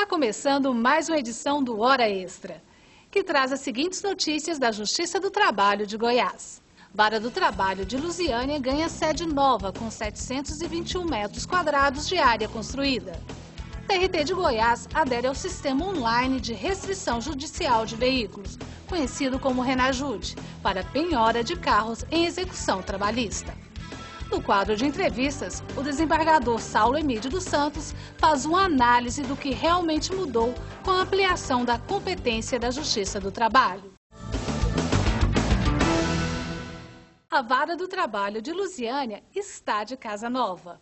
Está começando mais uma edição do Hora Extra, que traz as seguintes notícias da Justiça do Trabalho de Goiás. Vara do Trabalho de Lusiânia ganha sede nova com 721 metros quadrados de área construída. TRT de Goiás adere ao sistema online de restrição judicial de veículos, conhecido como Renajude, para penhora de carros em execução trabalhista. No quadro de entrevistas, o desembargador Saulo Emídio dos Santos faz uma análise do que realmente mudou com a ampliação da competência da Justiça do Trabalho. A Vara do Trabalho de Lusiânia está de casa nova.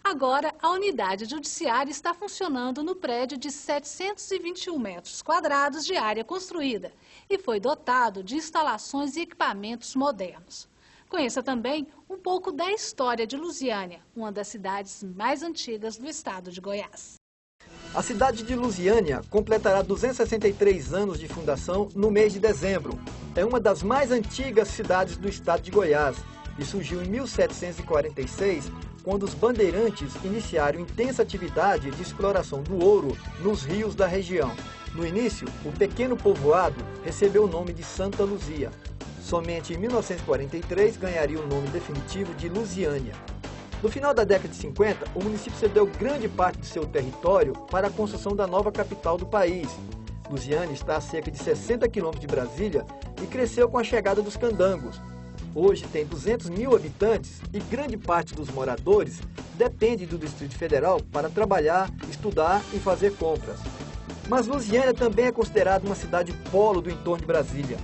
Agora, a unidade judiciária está funcionando no prédio de 721 metros quadrados de área construída e foi dotado de instalações e equipamentos modernos. Conheça também um pouco da história de Lusiânia, uma das cidades mais antigas do estado de Goiás. A cidade de Lusiânia completará 263 anos de fundação no mês de dezembro. É uma das mais antigas cidades do estado de Goiás e surgiu em 1746, quando os bandeirantes iniciaram intensa atividade de exploração do ouro nos rios da região. No início, o pequeno povoado recebeu o nome de Santa Luzia. Somente em 1943 ganharia o nome definitivo de Lusiânia. No final da década de 50, o município cedeu grande parte de seu território para a construção da nova capital do país. Lusiânia está a cerca de 60 quilômetros de Brasília e cresceu com a chegada dos candangos. Hoje tem 200 mil habitantes e grande parte dos moradores depende do Distrito Federal para trabalhar, estudar e fazer compras. Mas Lusiânia também é considerada uma cidade polo do entorno de Brasília.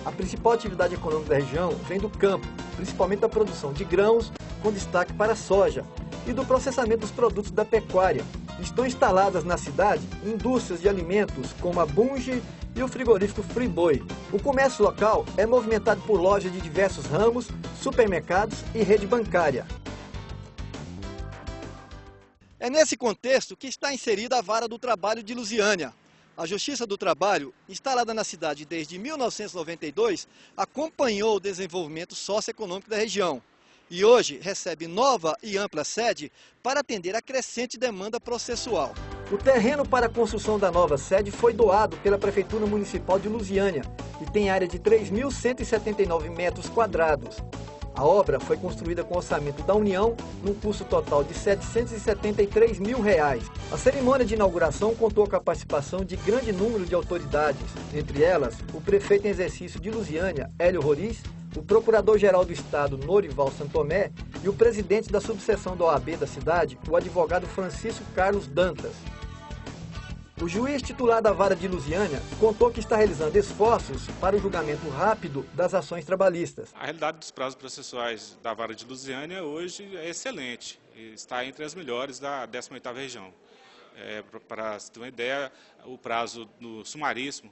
A principal atividade econômica da região vem do campo, principalmente da produção de grãos, com destaque para a soja, e do processamento dos produtos da pecuária. Estão instaladas na cidade indústrias de alimentos como a Bunge e o frigorífico Friboi. O comércio local é movimentado por lojas de diversos ramos, supermercados e rede bancária. É nesse contexto que está inserida a Vara do Trabalho de Lusiânia. A Justiça do Trabalho, instalada na cidade desde 1992, acompanhou o desenvolvimento socioeconômico da região e hoje recebe nova e ampla sede para atender a crescente demanda processual. O terreno para a construção da nova sede foi doado pela Prefeitura Municipal de Lusiânia e tem área de 3.179 metros quadrados. A obra foi construída com orçamento da União, num custo total de R$ 773 mil. A cerimônia de inauguração contou com a participação de grande número de autoridades, entre elas o prefeito em exercício de Lusiânia, Hélio Roriz, o procurador-geral do estado, Norival Santomé, e o presidente da subseção da OAB da cidade, o advogado Francisco Carlos Dantas. O juiz titular da Vara de Lusiânia contou que está realizando esforços para o julgamento rápido das ações trabalhistas. A realidade dos prazos processuais da Vara de Lusiânia hoje é excelente, está entre as melhores da 18ª região. Para se ter uma ideia, o prazo do sumaríssimo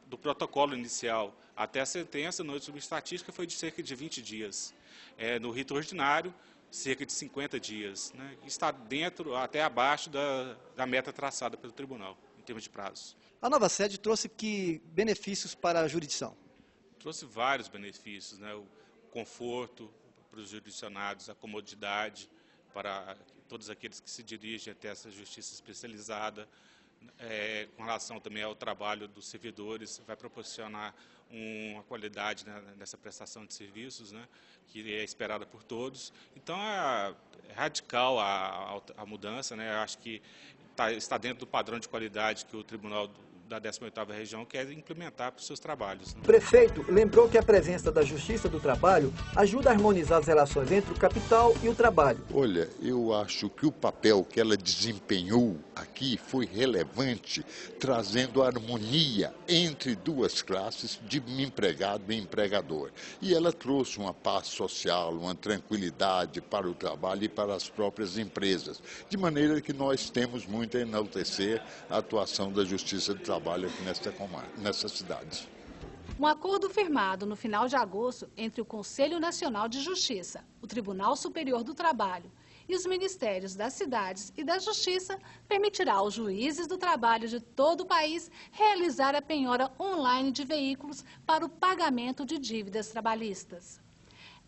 do protocolo inicial até a sentença, no âmbito estatística, foi de cerca de 20 dias. No rito ordinário, cerca de 50 dias, né? Está dentro, até abaixo da meta traçada pelo tribunal, em termos de prazos. A nova sede trouxe que benefícios para a jurisdição? Trouxe vários benefícios, né? O conforto para os jurisdicionados, a comodidade para todos aqueles que se dirigem até essa justiça especializada, com relação também ao trabalho dos servidores, vai proporcionar uma qualidade, né, nessa prestação de serviços, né, que é esperada por todos. Então é radical a mudança, né, eu acho que está dentro do padrão de qualidade que o Tribunal da 18ª região quer implementar para os seus trabalhos. O prefeito lembrou que a presença da Justiça do Trabalho ajuda a harmonizar as relações entre o capital e o trabalho. Olha, eu acho que o papel que ela desempenhou aqui foi relevante, trazendo harmonia entre duas classes de empregado e empregador. E ela trouxe uma paz social, uma tranquilidade para o trabalho e para as próprias empresas, de maneira que nós temos muito a enaltecer a atuação da Justiça do Trabalho aqui nessa cidade. Um acordo firmado no final de agosto entre o Conselho Nacional de Justiça, o Tribunal Superior do Trabalho e os Ministérios das Cidades e da Justiça permitirá aos juízes do trabalho de todo o país realizar a penhora online de veículos para o pagamento de dívidas trabalhistas.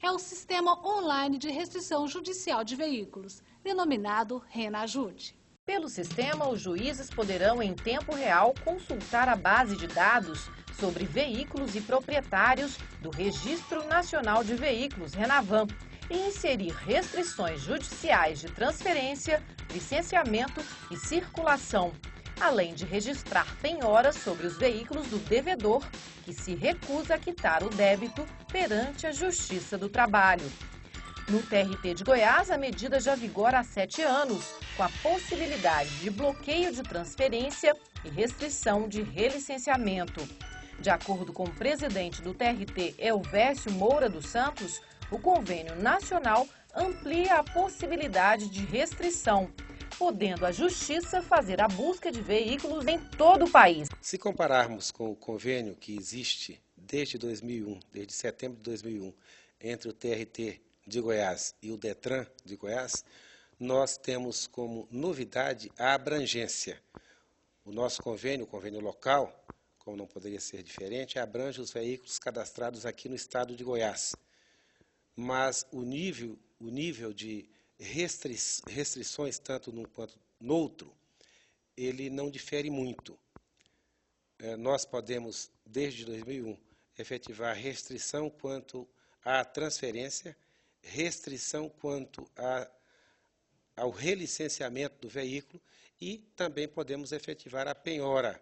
É o Sistema Online de Restrição Judicial de Veículos, denominado Renajude. Pelo sistema, os juízes poderão, em tempo real, consultar a base de dados sobre veículos e proprietários do Registro Nacional de Veículos, RENAVAM, e inserir restrições judiciais de transferência, licenciamento e circulação, além de registrar penhoras sobre os veículos do devedor, que se recusa a quitar o débito perante a Justiça do Trabalho. No TRT de Goiás, a medida já vigora há 7 anos, com a possibilidade de bloqueio de transferência e restrição de relicenciamento. De acordo com o presidente do TRT, Elvésio Moura dos Santos, o convênio nacional amplia a possibilidade de restrição, podendo a Justiça fazer a busca de veículos em todo o país. Se compararmos com o convênio que existe desde 2001, desde setembro de 2001, entre o TRT de Goiás e o DETRAN de Goiás, nós temos como novidade a abrangência. O nosso convênio, o convênio local, como não poderia ser diferente, abrange os veículos cadastrados aqui no estado de Goiás. Mas o nível de restrições, tanto num quanto no outro, ele não difere muito. Nós podemos, desde 2001, efetivar restrição quanto à transferência, restrição quanto ao relicenciamento do veículo e também podemos efetivar a penhora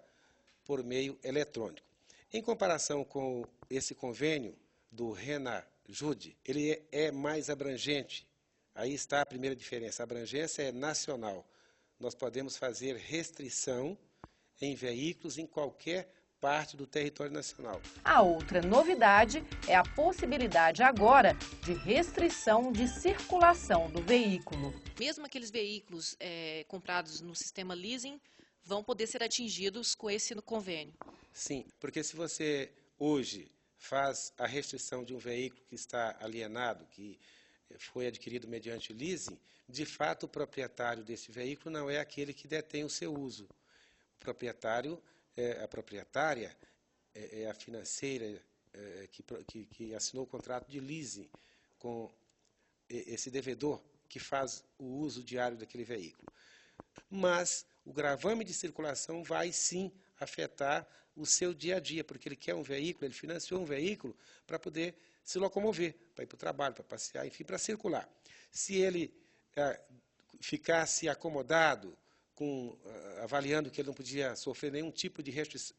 por meio eletrônico. Em comparação com esse convênio do RENAJUDE, ele é mais abrangente. Aí está a primeira diferença. A abrangência é nacional. Nós podemos fazer restrição em veículos em qualquer parte do território nacional. A outra novidade é a possibilidade agora de restrição de circulação do veículo. Mesmo aqueles veículos comprados no sistema leasing vão poder ser atingidos com esse convênio? Sim, porque se você hoje faz a restrição de um veículo que está alienado, que foi adquirido mediante leasing, de fato o proprietário desse veículo não é aquele que detém o seu uso. O proprietário, a proprietária, é a financeira que assinou o contrato de leasing com esse devedor que faz o uso diário daquele veículo. Mas o gravame de circulação vai sim afetar o seu dia a dia, porque ele quer um veículo, ele financiou um veículo para poder se locomover, para ir para o trabalho, para passear, enfim, para circular. Se ele ficasse acomodado, avaliando que ele não podia sofrer nenhum tipo de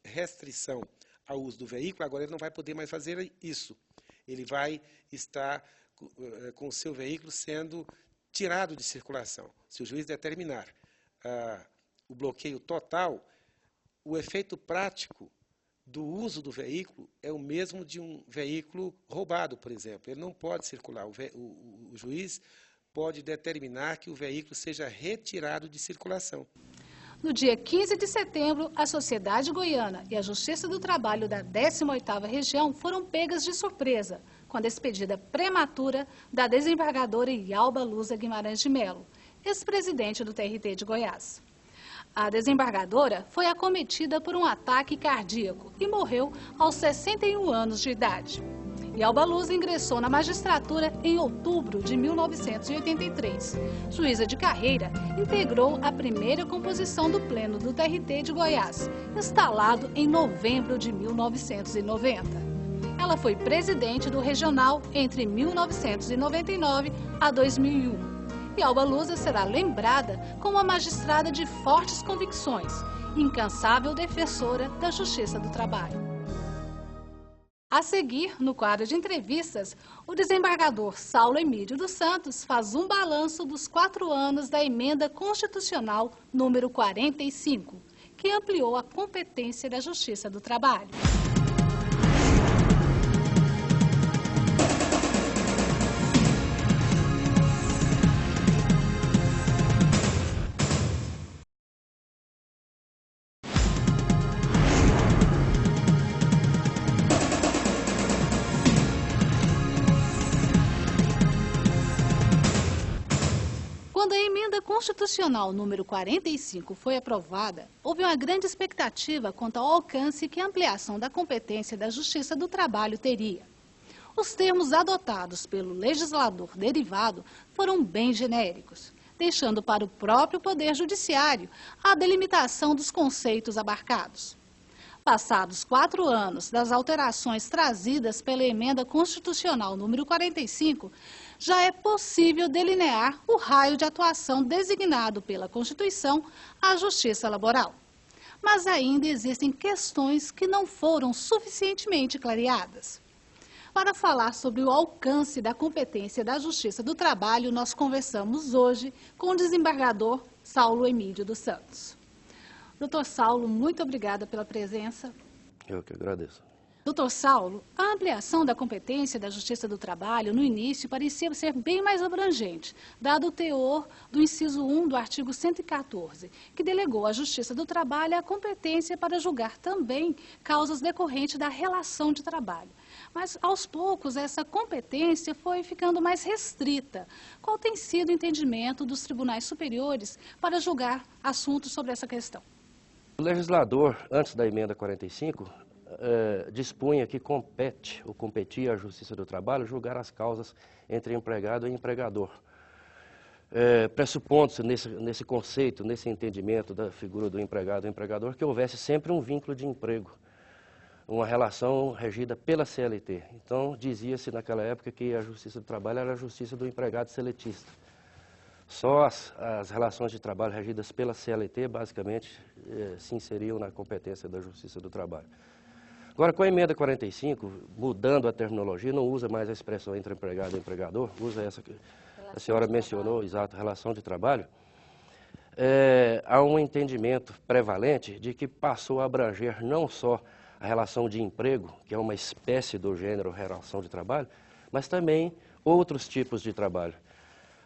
restrição ao uso do veículo, agora ele não vai poder mais fazer isso. Ele vai estar com o seu veículo sendo tirado de circulação. Se o juiz determinar o bloqueio total, o efeito prático do uso do veículo é o mesmo de um veículo roubado, por exemplo. Ele não pode circular. O juiz pode determinar que o veículo seja retirado de circulação. No dia 15 de setembro, a Sociedade Goiana e a Justiça do Trabalho da 18ª Região foram pegas de surpresa com a despedida prematura da desembargadora Yalba Luza Guimarães de Melo, ex-presidente do TRT de Goiás. A desembargadora foi acometida por um ataque cardíaco e morreu aos 61 anos de idade. Yalba Luza ingressou na magistratura em outubro de 1983. Juíza de carreira, integrou a primeira composição do Pleno do TRT de Goiás, instalado em novembro de 1990. Ela foi presidente do Regional entre 1999 a 2001. Yalba Luza será lembrada como uma magistrada de fortes convicções, incansável defensora da Justiça do Trabalho. A seguir, no quadro de entrevistas, o desembargador Saulo Emídio dos Santos faz um balanço dos 4 anos da Emenda Constitucional número 45, que ampliou a competência da Justiça do Trabalho. Quando a Emenda Constitucional número 45 foi aprovada, houve uma grande expectativa quanto ao alcance que a ampliação da competência da Justiça do Trabalho teria. Os termos adotados pelo legislador derivado foram bem genéricos. deixando para o próprio Poder Judiciário a delimitação dos conceitos abarcados. Passados 4 anos das alterações trazidas pela Emenda Constitucional número 45, já é possível delinear o raio de atuação designado pela Constituição à Justiça Laboral. Mas ainda existem questões que não foram suficientemente clareadas. Para falar sobre o alcance da competência da Justiça do Trabalho, nós conversamos hoje com o desembargador Saulo Emídio dos Santos. Doutor Saulo, muito obrigada pela presença. Eu que agradeço. Doutor Saulo, a ampliação da competência da Justiça do Trabalho, no início, parecia ser bem mais abrangente, dado o teor do inciso 1 do artigo 114, que delegou à Justiça do Trabalho a competência para julgar também causas decorrentes da relação de trabalho. Mas, aos poucos, essa competência foi ficando mais restrita. Qual tem sido o entendimento dos tribunais superiores para julgar assuntos sobre essa questão? O legislador, antes da emenda 45, dispunha que compete ou competia à Justiça do Trabalho julgar as causas entre empregado e empregador. Pressupondo-se nesse conceito, nesse entendimento da figura do empregado e empregador, que houvesse sempre um vínculo de emprego, uma relação regida pela CLT. Então, dizia-se naquela época que a Justiça do Trabalho era a justiça do empregado seletista. Só as relações de trabalho regidas pela CLT, basicamente, se inseriam na competência da Justiça do Trabalho. Agora, com a emenda 45, mudando a terminologia, não usa mais a expressão entre empregado e empregador, usa essa que a senhora mencionou, exato, relação de trabalho. Há um entendimento prevalente de que passou a abranger não só a relação de emprego, que é uma espécie do gênero relação de trabalho, mas também outros tipos de trabalho.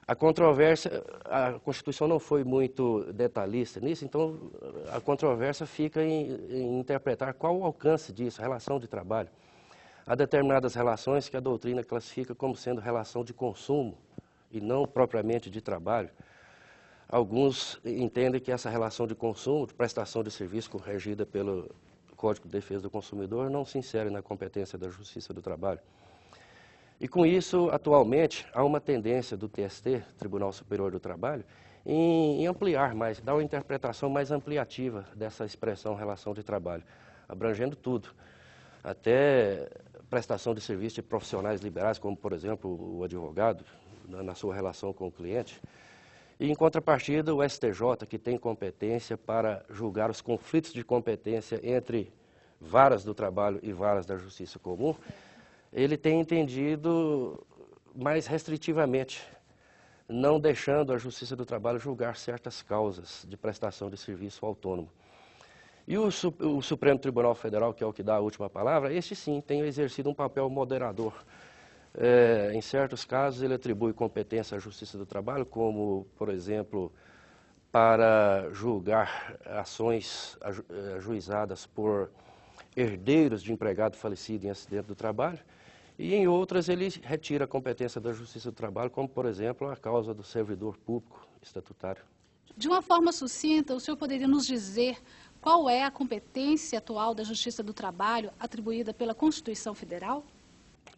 A controvérsia, a Constituição não foi muito detalhista nisso, então a controvérsia fica em interpretar qual o alcance disso, a relação de trabalho. Há determinadas relações que a doutrina classifica como sendo relação de consumo e não propriamente de trabalho. Alguns entendem que essa relação de consumo, de prestação de serviço regida pelo Código de Defesa do Consumidor, não se insere na competência da Justiça do Trabalho. E com isso, atualmente, há uma tendência do TST, Tribunal Superior do Trabalho, em ampliar mais, dar uma interpretação mais ampliativa dessa expressão relação de trabalho, abrangendo tudo, até prestação de serviços de profissionais liberais, como, por exemplo, o advogado, na sua relação com o cliente. E, em contrapartida, o STJ, que tem competência para julgar os conflitos de competência entre varas do trabalho e varas da justiça comum, ele tem entendido mais restritivamente, não deixando a Justiça do Trabalho julgar certas causas de prestação de serviço autônomo. E o Supremo Tribunal Federal, que é o que dá a última palavra, este sim tem exercido um papel moderador. Em certos casos, ele atribui competência à Justiça do Trabalho, como, por exemplo, para julgar ações ajuizadas por herdeiros de empregado falecido em acidente do trabalho, e em outras ele retira a competência da Justiça do Trabalho, como, por exemplo, a causa do servidor público estatutário. De uma forma sucinta, o senhor poderia nos dizer qual é a competência atual da Justiça do Trabalho atribuída pela Constituição Federal?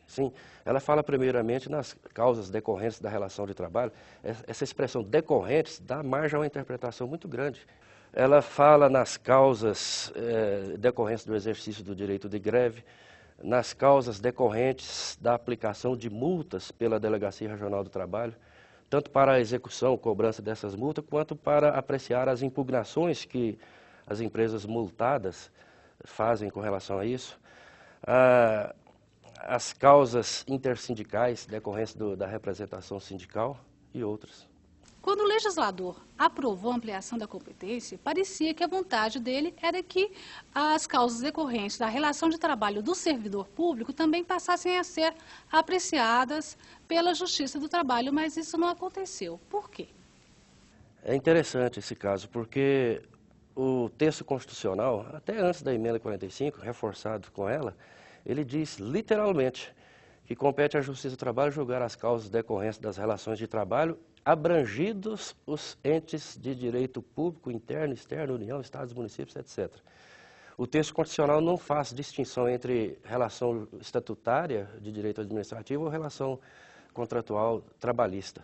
Sim, ela fala primeiramente nas causas decorrentes da relação de trabalho. Essa expressão decorrentes dá margem a uma interpretação muito grande. Ela fala nas causas decorrentes do exercício do direito de greve, nas causas decorrentes da aplicação de multas pela Delegacia Regional do Trabalho, tanto para a execução, cobrança dessas multas, quanto para apreciar as impugnações que as empresas multadas fazem com relação a isso. As causas intersindicais decorrentes da representação sindical e outras. Quando o legislador aprovou a ampliação da competência, parecia que a vontade dele era que as causas decorrentes da relação de trabalho do servidor público também passassem a ser apreciadas pela Justiça do Trabalho, mas isso não aconteceu. Por quê? É interessante esse caso, porque o texto constitucional, até antes da emenda 45, reforçado com ela, ele diz literalmente que compete à Justiça do Trabalho julgar as causas decorrentes das relações de trabalho, abrangidos os entes de direito público, interno, externo, União, Estados, municípios, etc. O texto constitucional não faz distinção entre relação estatutária de direito administrativo ou relação contratual trabalhista.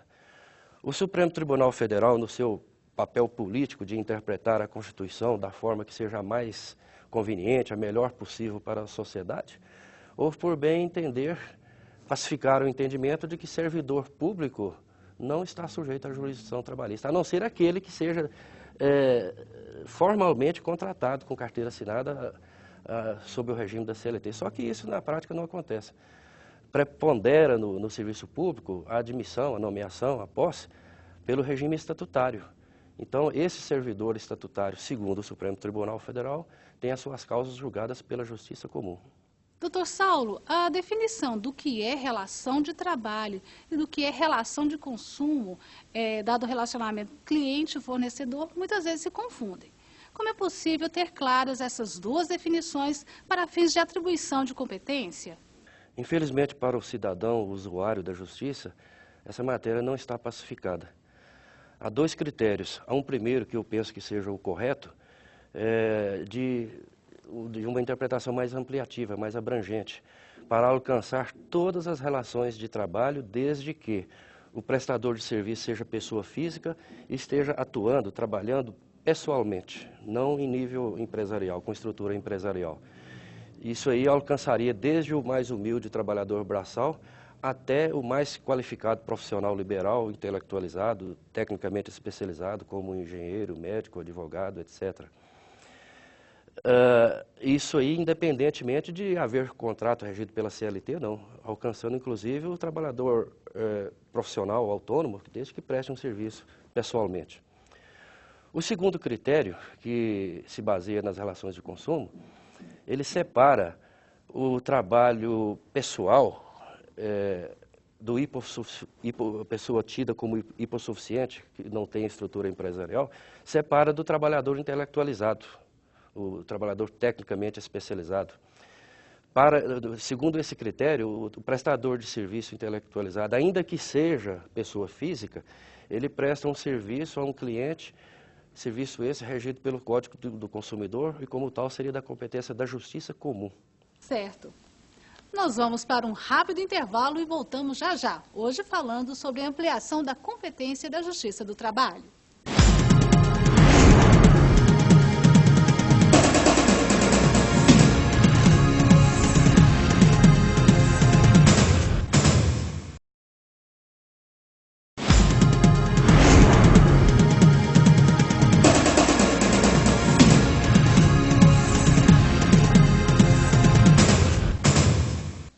O Supremo Tribunal Federal, no seu papel político de interpretar a Constituição da forma que seja a mais conveniente, a melhor possível para a sociedade, houve por bem entender, pacificar o entendimento de que servidor público não está sujeito à jurisdição trabalhista, a não ser aquele que seja formalmente contratado com carteira assinada sob o regime da CLT. Só que isso na prática não acontece. Prepondera no serviço público a admissão, a nomeação, a posse, pelo regime estatutário. Então, esse servidor estatutário, segundo o Supremo Tribunal Federal, tem as suas causas julgadas pela Justiça Comum. Doutor Saulo, a definição do que é relação de trabalho e do que é relação de consumo, dado o relacionamento cliente-fornecedor, muitas vezes se confundem. Como é possível ter claras essas duas definições para fins de atribuição de competência? Infelizmente, para o cidadão, o usuário da justiça, essa matéria não está pacificada. Há dois critérios. Há um primeiro, que eu penso que seja o correto, de uma interpretação mais ampliativa, mais abrangente, para alcançar todas as relações de trabalho, desde que o prestador de serviço seja pessoa física e esteja atuando, trabalhando pessoalmente, não em nível empresarial, com estrutura empresarial. Isso aí alcançaria desde o mais humilde trabalhador braçal até o mais qualificado profissional liberal, intelectualizado, tecnicamente especializado, como engenheiro, médico, advogado, etc. Isso aí independentemente de haver contrato regido pela CLT, não, alcançando inclusive o trabalhador profissional autônomo, desde que preste um serviço pessoalmente. O segundo critério, que se baseia nas relações de consumo, ele separa o trabalho pessoal pessoa tida como hipossuficiente, que não tem estrutura empresarial, separa do trabalhador intelectualizado, o trabalhador tecnicamente especializado. Segundo esse critério, o prestador de serviço intelectualizado, ainda que seja pessoa física, ele presta um serviço a um cliente, serviço esse regido pelo Código do Consumidor e, como tal, seria da competência da Justiça Comum. Certo. Nós vamos para um rápido intervalo e voltamos já já, hoje falando sobre a ampliação da competência da Justiça do Trabalho.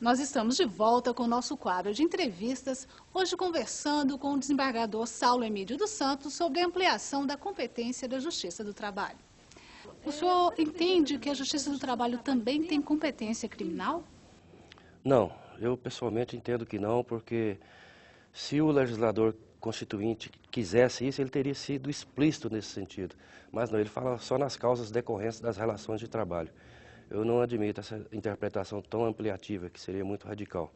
Nós estamos de volta com o nosso quadro de entrevistas, hoje conversando com o desembargador Saulo Emídio dos Santos sobre a ampliação da competência da Justiça do Trabalho. O senhor entende que a Justiça do Trabalho também tem competência criminal? Não, eu pessoalmente entendo que não, porque se o legislador constituinte quisesse isso, ele teria sido explícito nesse sentido. Mas não, ele fala só nas causas decorrentes das relações de trabalho. Eu não admito essa interpretação tão ampliativa, que seria muito radical.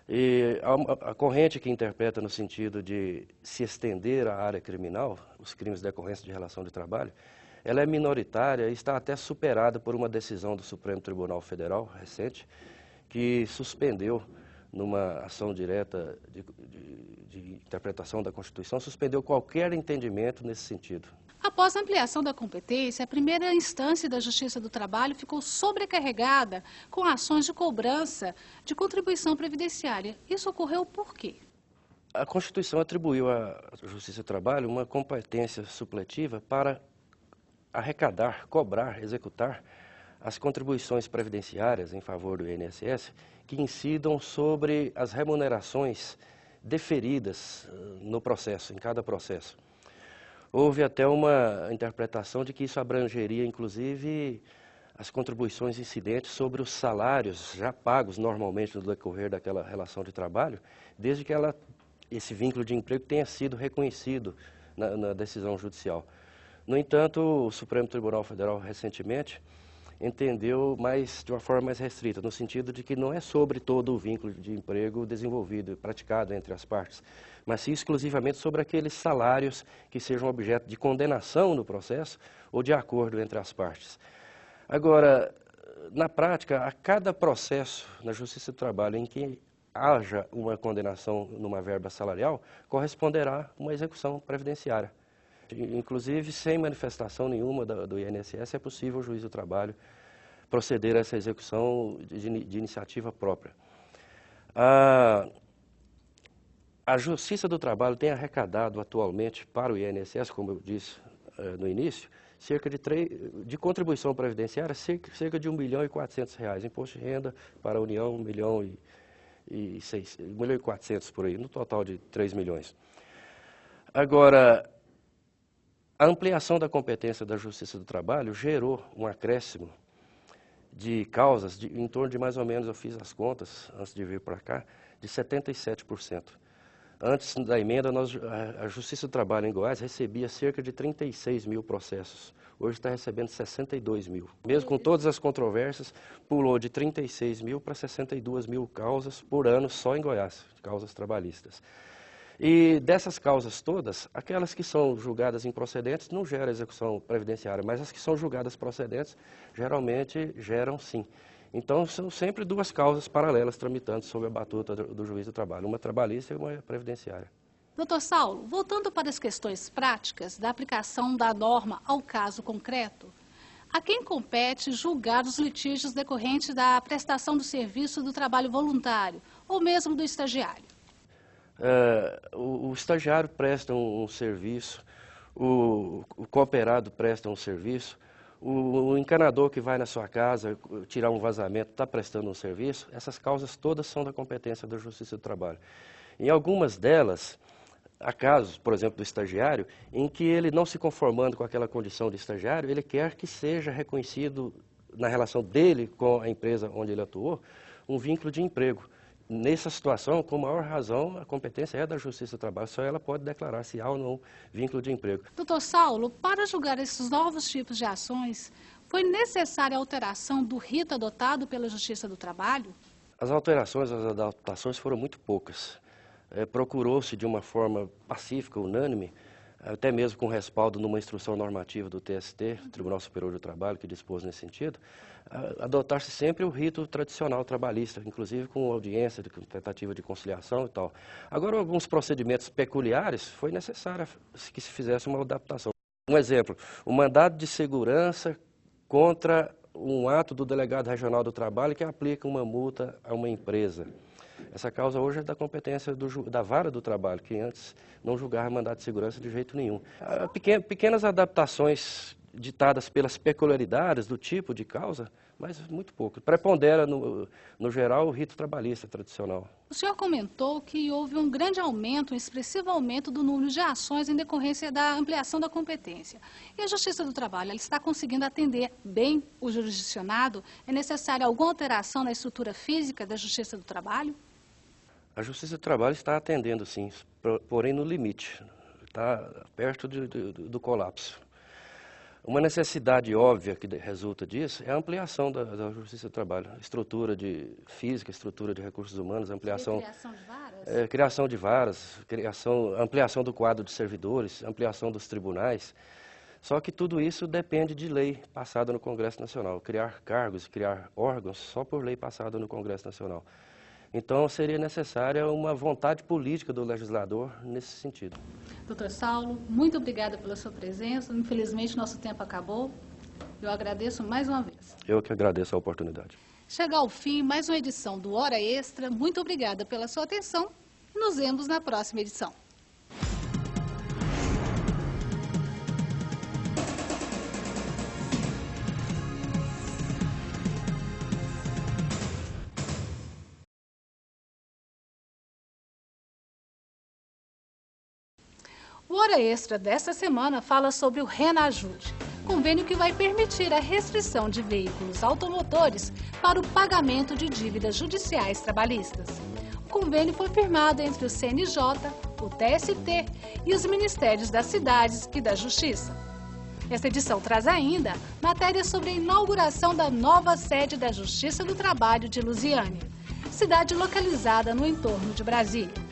E a corrente que interpreta no sentido de se estender à área criminal, os crimes decorrentes de relação de trabalho, ela é minoritária e está até superada por uma decisão do Supremo Tribunal Federal recente, que suspendeu, numa ação direta de interpretação da Constituição, suspendeu qualquer entendimento nesse sentido. Após a ampliação da competência, a primeira instância da Justiça do Trabalho ficou sobrecarregada com ações de cobrança de contribuição previdenciária. Isso ocorreu por quê? A Constituição atribuiu à Justiça do Trabalho uma competência supletiva para arrecadar, cobrar, executar as contribuições previdenciárias em favor do INSS que incidam sobre as remunerações deferidas no processo, em cada processo. Houve até uma interpretação de que isso abrangeria, inclusive, as contribuições incidentes sobre os salários já pagos normalmente no decorrer daquela relação de trabalho, desde que esse vínculo de emprego tenha sido reconhecido na decisão judicial. No entanto, o Supremo Tribunal Federal, recentemente, entendeu de uma forma mais restrita, no sentido de que não é sobre todo o vínculo de emprego desenvolvido e praticado entre as partes, mas sim exclusivamente sobre aqueles salários que sejam objeto de condenação no processo ou de acordo entre as partes. Agora, na prática, a cada processo na Justiça do Trabalho em que haja uma condenação numa verba salarial, corresponderá uma execução previdenciária. Inclusive, sem manifestação nenhuma do INSS, é possível o juiz do trabalho proceder a essa execução de iniciativa própria. A Justiça do Trabalho tem arrecadado atualmente para o INSS, como eu disse no início, cerca de contribuição previdenciária, cerca de R$ 1.400.000. Imposto de renda para a União, R$ 1.400.000 por aí, no total de 3 milhões. Agora, a ampliação da competência da Justiça do Trabalho gerou um acréscimo de causas em torno de mais ou menos, eu fiz as contas antes de vir para cá, de 77%. Antes da emenda, a Justiça do Trabalho em Goiás recebia cerca de 36 mil processos. Hoje está recebendo 62 mil. Mesmo com todas as controvérsias, pulou de 36 mil para 62 mil causas por ano só em Goiás, causas trabalhistas. E dessas causas todas, aquelas que são julgadas improcedentes não geram execução previdenciária, mas as que são julgadas procedentes geralmente geram sim. Então, são sempre duas causas paralelas tramitando sob a batuta do juiz do trabalho, uma trabalhista e uma previdenciária. Doutor Saulo, voltando para as questões práticas da aplicação da norma ao caso concreto, a quem compete julgar os litígios decorrentes da prestação do serviço do trabalho voluntário ou mesmo do estagiário? O estagiário presta um serviço, o cooperado presta um serviço, o encanador que vai na sua casa tirar um vazamento está prestando um serviço. Essas causas todas são da competência da Justiça do Trabalho. Em algumas delas, há casos, por exemplo, do estagiário, em que ele não se conformando com aquela condição de estagiário, ele quer que seja reconhecido na relação dele com a empresa onde ele atuou, um vínculo de emprego. Nessa situação, com maior razão, a competência é da Justiça do Trabalho, só ela pode declarar se há ou não vínculo de emprego. Doutor Saulo, para julgar esses novos tipos de ações, foi necessária a alteração do rito adotado pela Justiça do Trabalho? As alterações, as adaptações foram muito poucas. Procurou-se de uma forma pacífica, unânime, até mesmo com respaldo numa instrução normativa do TST, Tribunal Superior do Trabalho, que dispôs nesse sentido, adotar-se sempre o rito tradicional trabalhista, inclusive com audiência, com tentativa de conciliação e tal. Agora, alguns procedimentos peculiares, foi necessário que se fizesse uma adaptação. Um exemplo, o mandado de segurança contra um ato do delegado regional do trabalho que aplica uma multa a uma empresa. Essa causa hoje é da competência da vara do trabalho, que antes não julgava mandado de segurança de jeito nenhum. Pequenas adaptações ditadas pelas peculiaridades do tipo de causa, mas muito pouco. Prepondera, no geral, o rito trabalhista tradicional. O senhor comentou que houve um grande aumento, um expressivo aumento do número de ações em decorrência da ampliação da competência. E a Justiça do Trabalho, ela está conseguindo atender bem o jurisdicionado? É necessária alguma alteração na estrutura física da Justiça do Trabalho? A Justiça do Trabalho está atendendo, sim, porém no limite, está perto do colapso. Uma necessidade óbvia que resulta disso é a ampliação da Justiça do Trabalho. Estrutura física, estrutura de recursos humanos, ampliação... Criação de varas? Criação de varas, ampliação do quadro de servidores, ampliação dos tribunais. Só que tudo isso depende de lei passada no Congresso Nacional. Criar cargos, criar órgãos só por lei passada no Congresso Nacional. Então, seria necessária uma vontade política do legislador nesse sentido. Doutor Saulo, muito obrigada pela sua presença. Infelizmente, nosso tempo acabou. Eu agradeço mais uma vez. Eu que agradeço a oportunidade. Chega ao fim mais uma edição do Hora Extra. Muito obrigada pela sua atenção. Nos vemos na próxima edição. O Hora Extra desta semana fala sobre o Renajude, convênio que vai permitir a restrição de veículos automotores para o pagamento de dívidas judiciais trabalhistas. O convênio foi firmado entre o CNJ, o TST e os Ministérios das Cidades e da Justiça. Esta edição traz ainda matérias sobre a inauguração da nova sede da Justiça do Trabalho de Lusiânia, cidade localizada no entorno de Brasília.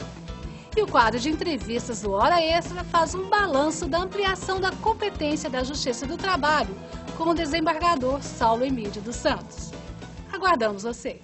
E o quadro de entrevistas do Hora Extra faz um balanço da ampliação da competência da Justiça do Trabalho com o desembargador Saulo Emídio dos Santos. Aguardamos você!